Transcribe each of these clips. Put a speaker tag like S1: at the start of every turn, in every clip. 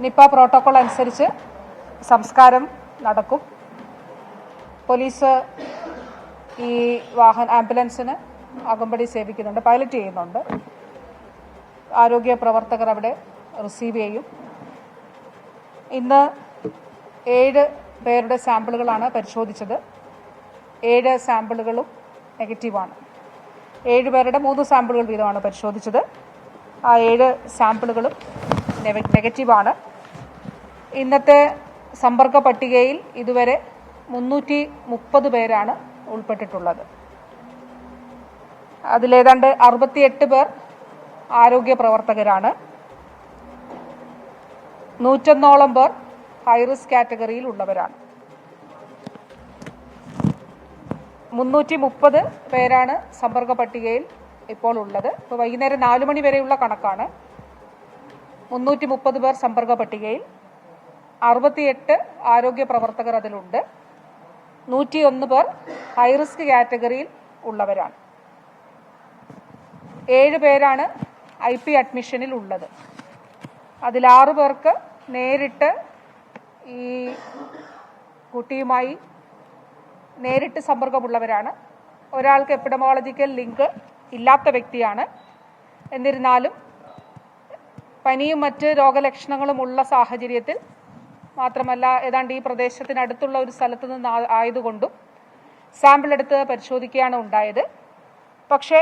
S1: Nipah protocol അനുസരിച്ച് സംസ്കാരം നടക്കും. പോലീസ് ഈ ആംബുലൻസിന് അകമ്പടി സേവിക്കുന്നുണ്ട്, പൈലറ്റ് ചെയ്യുന്നുണ്ട്. ആരോഗ്യ പ്രവർത്തകർ അവിടെ റിസീവ് ചെയ്യും. ഇന്ന് 7 പേരുടെ സാമ്പിളുകളാണ് പരിശോധിച്ചത്. 7 സാമ്പിളുകളും നെഗറ്റീവാണ്. 7 പേരുടെ 3 സാമ്പിളുകൾ വീതമാണ് പരിശോധിച്ചത്. ആ 7 സാമ്പിളുകളും നെഗറ്റീവാണ്. ഇന്നത്തെ സമ്പർക്ക പട്ടികയിൽ ഇതുവരെ 330 പേരാണ് ഉൾപ്പെട്ടിട്ടുള്ളത്. അതിലേതാണ്ട് 68 പേർ ആരോഗ്യ പ്രവർത്തകരാണ്. 101ഓളം പേർ ഹൈറിസ്ക് കാറ്റഗറിയിൽ ഉള്ളവരാണ്. 330 പേരാണ് സമ്പർക്ക പട്ടികയിൽ ഇപ്പോൾ ഉള്ളത്. ഇപ്പോൾ വൈകുന്നേരം 4 മണി വരെയുള്ള കണക്കാണ്. 330 പേർ സമ്പർക്ക പട്ടികയിൽ, 68 ആരോഗ്യ പ്രവർത്തകർ അതിലുണ്ട്, 101 പേർ ഹൈറിസ്ക് കാറ്റഗറിയിൽ ഉള്ളവരാണ്. 7 പേരാണ് IP അഡ്മിഷനിൽ ഉള്ളത്. അതിൽ 6 പേർക്ക് നേരിട്ട് ഈ കുട്ടിയുമായി നേരിട്ട് സമ്പർക്കമുള്ളവരാണ്. ഒരാൾക്ക് എപ്പിഡമോളജിക്കൽ ലിങ്ക് ഇല്ലാത്ത വ്യക്തിയാണ്. എന്നിരുന്നാലും പനിയും മറ്റ് രോഗലക്ഷണങ്ങളുമുള്ള സാഹചര്യത്തിൽ മാത്രമല്ല, ഏതാണ്ട് ഈ പ്രദേശത്തിനടുത്തുള്ള ഒരു സ്ഥലത്ത് നിന്ന് ആയതുകൊണ്ടും സാമ്പിൾ എടുത്ത് പരിശോധിക്കുകയാണ് ഉണ്ടായത്. പക്ഷേ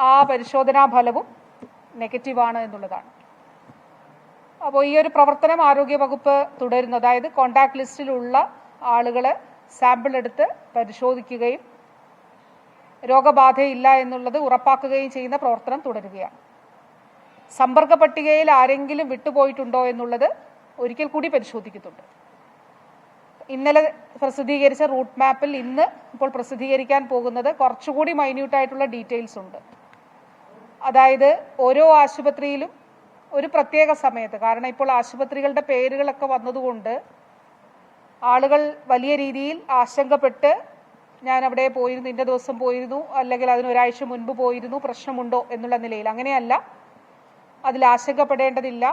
S1: ആ പരിശോധനാ ഫലവും നെഗറ്റീവാണ് എന്നുള്ളതാണ്. അപ്പോൾ ഈ ഒരു പ്രവർത്തനം ആരോഗ്യവകുപ്പ് തുടരുന്നു. അതായത് കോണ്ടാക്ട് ലിസ്റ്റിലുള്ള ആളുകളെ സാമ്പിൾ എടുത്ത് പരിശോധിക്കുകയും രോഗബാധയില്ല എന്നുള്ളത് ഉറപ്പാക്കുകയും ചെയ്യുന്ന പ്രവർത്തനം തുടരുകയാണ്. സമ്പർക്ക പട്ടികയിൽ ആരെങ്കിലും വിട്ടുപോയിട്ടുണ്ടോ എന്നുള്ളത് ഒരിക്കൽ കൂടി പരിശോധിക്കുന്നുണ്ട്. ഇന്നലെ പ്രസിദ്ധീകരിച്ച റൂട്ട് മാപ്പിൽ ഇപ്പോൾ പ്രസിദ്ധീകരിക്കാൻ പോകുന്നത് കുറച്ചുകൂടി മൈന്യൂട്ടായിട്ടുള്ള ഡീറ്റെയിൽസ് ഉണ്ട്. അതായത് ഓരോ ആശുപത്രിയിലും ഒരു പ്രത്യേക സമയത്ത്, കാരണം ഇപ്പോൾ ആശുപത്രികളുടെ പേരുകളൊക്കെ വന്നതുകൊണ്ട് ആളുകൾ വലിയ രീതിയിൽ ആശങ്കപ്പെട്ട് ഞാൻ അവിടെ പോയിരുന്നു, ഇന്ന ദിവസം പോയിരുന്നു, അല്ലെങ്കിൽ അതിന് ഒരാഴ്ച മുൻപ് പോയിരുന്നു, പ്രശ്നമുണ്ടോ എന്നുള്ള നിലയിൽ. അങ്ങനെയല്ല, അതിൽ ആശങ്കപ്പെടേണ്ടതില്ല.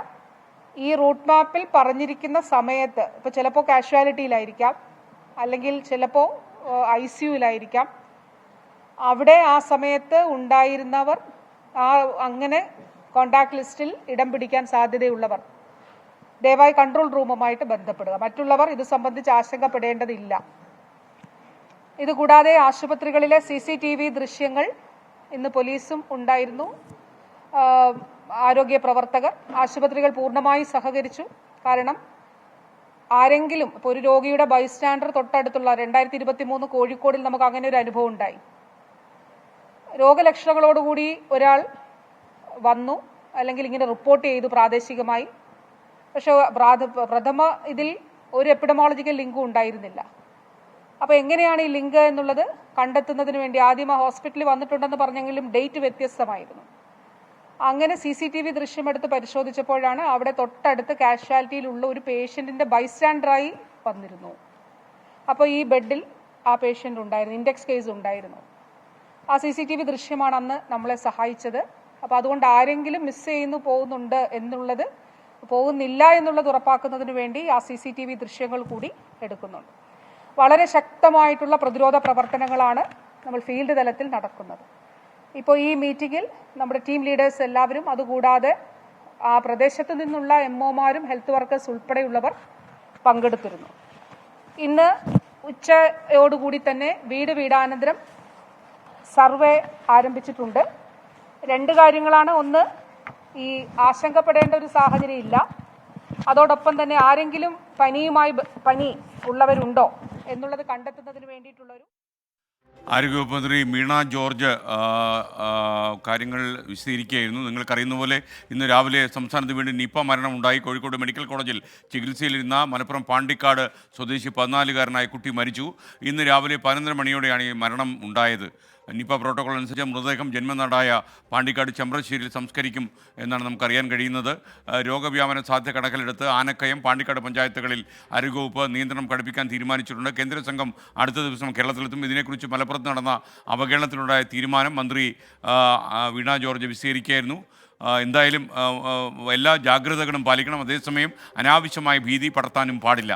S1: ഈ റൂട്ട് മാപ്പിൽ പറഞ്ഞിരിക്കുന്ന സമയത്ത് ഇപ്പോൾ ചിലപ്പോൾ കാഷ്വാലിറ്റിയിലായിരിക്കാം, അല്ലെങ്കിൽ ചിലപ്പോൾ ICUയിലായിരിക്കാം. അവിടെ ആ സമയത്ത് ഉണ്ടായിരുന്നവർ അങ്ങനെ കോണ്ടാക്ട് ലിസ്റ്റിൽ ഇടം പിടിക്കാൻ സാധ്യതയുള്ളവർ ദയവായി കൺട്രോൾ റൂമുമായിട്ട് ബന്ധപ്പെടുക. മറ്റുള്ളവർ ഇത് സംബന്ധിച്ച് ആശങ്കപ്പെടേണ്ടതില്ല. ഇതുകൂടാതെ ആശുപത്രികളിലെ CCTV ദൃശ്യങ്ങൾ ഇന്ന് പോലീസും ഉണ്ടായിരുന്നു. ആരോഗ്യ പ്രവർത്തകർ, ആശുപത്രികൾ പൂർണ്ണമായി സഹകരിച്ചു. കാരണം ആരെങ്കിലും ഇപ്പോൾ ഒരു രോഗിയുടെ ബൈസ്റ്റാൻഡർ തൊട്ടടുത്തുള്ള 2023 കോഴിക്കോടിൽ നമുക്ക് അങ്ങനെ ഒരു അനുഭവം ഉണ്ടായി. രോഗലക്ഷണങ്ങളോടുകൂടി ഒരാൾ വന്നു, അല്ലെങ്കിൽ ഇങ്ങനെ റിപ്പോർട്ട് ചെയ്തു പ്രാദേശികമായി. പക്ഷെ പ്രഥമ ഇതിൽ ഒരു എപ്പിഡമോളജിക്കൽ ലിങ്കും ഉണ്ടായിരുന്നില്ല. അപ്പോൾ എങ്ങനെയാണ് ഈ ലിങ്ക് എന്നുള്ളത് കണ്ടെത്തുന്നതിന് വേണ്ടി ആദ്യം ആ ഹോസ്പിറ്റലിൽ വന്നിട്ടുണ്ടെന്ന് പറഞ്ഞെങ്കിലും ഡേറ്റ് വ്യത്യസ്തമായിരുന്നു. അങ്ങനെ CCTV ദൃശ്യമെടുത്ത് പരിശോധിച്ചപ്പോഴാണ് അവിടെ തൊട്ടടുത്ത് കാഷ്വാലിറ്റിയിലുള്ള ഒരു പേഷ്യന്റിന്റെ ബൈസ്റ്റാൻഡറായി വന്നിരുന്നു. അപ്പോൾ ഈ ബെഡിൽ ആ പേഷ്യന്റ് ഉണ്ടായിരുന്നു, ഇൻഡെക്സ് കേസ് ഉണ്ടായിരുന്നു. ആ CCTV ദൃശ്യമാണ് അന്ന് നമ്മളെ സഹായിച്ചത്. അപ്പോൾ അതുകൊണ്ട് ആരെങ്കിലും മിസ് ചെയ്യുന്നു പോകുന്നില്ല എന്നുള്ളത് ഉറപ്പാക്കുന്നതിന് വേണ്ടി ആ CCTV ദൃശ്യങ്ങൾ കൂടി എടുക്കുന്നുണ്ട്. വളരെ ശക്തമായിട്ടുള്ള പ്രതിരോധ പ്രവർത്തനങ്ങളാണ് നമ്മൾ ഫീൽഡ് തലത്തിൽ നടക്കുന്നത്. ഇപ്പോൾ ഈ മീറ്റിംഗിൽ നമ്മുടെ ടീം ലീഡേഴ്സ് എല്ലാവരും, അതുകൂടാതെ ആ പ്രദേശത്ത് നിന്നുള്ള MOമാരും ഹെൽത്ത് വർക്കേഴ്സ് ഉൾപ്പെടെയുള്ളവർ പങ്കെടുത്തിരുന്നു. ഇന്ന് ഉച്ചയോടുകൂടി തന്നെ വീടാനന്തരം സർവേ ആരംഭിച്ചിട്ടുണ്ട്. 2 കാര്യങ്ങളാണ്. ഒന്ന്, ഈ ആശങ്കപ്പെടേണ്ട ഒരു സാഹചര്യം ഇല്ല. അതോടൊപ്പം തന്നെ ആരെങ്കിലും പനി ഉള്ളവരുണ്ടോ എന്നുള്ളത് കണ്ടെത്തുന്നതിന് വേണ്ടിയിട്ടുള്ളൊരു
S2: ആരോഗ്യവകുപ്പ് മന്ത്രി വീണ ജോർജ് കാര്യങ്ങൾ വിശദീകരിക്കുകയായിരുന്നു. നിങ്ങൾക്കറിയുന്ന പോലെ ഇന്ന് രാവിലെ സംസ്ഥാനത്ത് വീണ്ടും നിപ്പ മരണം ഉണ്ടായി. കോഴിക്കോട് മെഡിക്കൽ കോളേജിൽ ചികിത്സയിലിരുന്ന മലപ്പുറം പാണ്ടിക്കാട് സ്വദേശി 14കാരനായ കുട്ടി മരിച്ചു. ഇന്ന് രാവിലെ 11 മണിയോടെയാണ് ഈ മരണം ഉണ്ടായത്. നിപ്പ പ്രോട്ടോകോൾ അനുസരിച്ച് മൃതദേഹം ജന്മനാടായ പാണ്ടിക്കാട് ചെമ്പ്രശ്ശേരിയിൽ സംസ്കരിക്കും എന്നാണ് നമുക്കറിയാൻ കഴിയുന്നത്. രോഗവ്യാപന സാധ്യത കണക്കിലെടുത്ത് ആനക്കയം, പാണ്ടിക്കാട് പഞ്ചായത്തുകളിൽ ആരോഗ്യവകുപ്പ് നിയന്ത്രണം കടുപ്പിക്കാൻ തീരുമാനിച്ചിട്ടുണ്ട്. കേന്ദ്ര സംഘം അടുത്ത ദിവസം കേരളത്തിലെത്തും. ഇതിനെക്കുറിച്ച് മലപ്പുറത്ത് നടന്ന അവഹേളനത്തിലുണ്ടായ തീരുമാനം മന്ത്രി വീണ ജോർജ് വിശദീകരിക്കുകയായിരുന്നു. എന്തായാലും എല്ലാ ജാഗ്രതകളും പാലിക്കണം. അതേസമയം അനാവശ്യമായ ഭീതി പടർത്താനും പാടില്ല.